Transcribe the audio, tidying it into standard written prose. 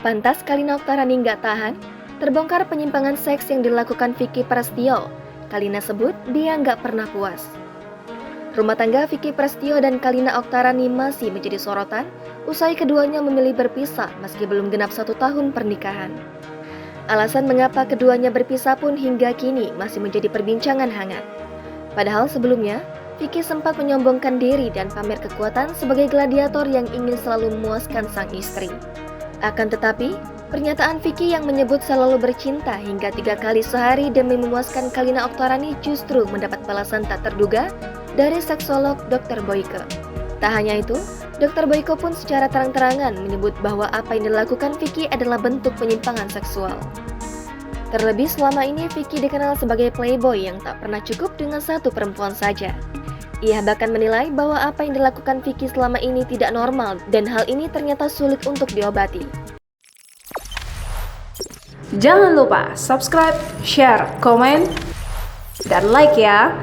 Pantas Kalina Oktarani nggak tahan, terbongkar penyimpangan seks yang dilakukan Vicky Prestio. Kalina sebut dia nggak pernah puas. Rumah tangga Vicky Prestio dan Kalina Oktarani masih menjadi sorotan usai keduanya memilih berpisah meski belum genap 1 tahun pernikahan. Alasan mengapa keduanya berpisah pun hingga kini masih menjadi perbincangan hangat. Padahal sebelumnya, Vicky sempat menyombongkan diri dan pamer kekuatan sebagai gladiator yang ingin selalu memuaskan sang istri. Akan tetapi, pernyataan Vicky yang menyebut selalu bercinta hingga 3 kali sehari demi memuaskan Kalina Oktarani justru mendapat balasan tak terduga dari seksolog Dr. Boyke. Tak hanya itu, Dr. Boyke pun secara terang-terangan menyebut bahwa apa yang dilakukan Vicky adalah bentuk penyimpangan seksual. Terlebih selama ini Vicky dikenal sebagai playboy yang tak pernah cukup dengan satu perempuan saja. Ia bahkan menilai bahwa apa yang dilakukan Vicky selama ini tidak normal dan hal ini ternyata sulit untuk diobati. Jangan lupa subscribe, share, komen, dan like ya!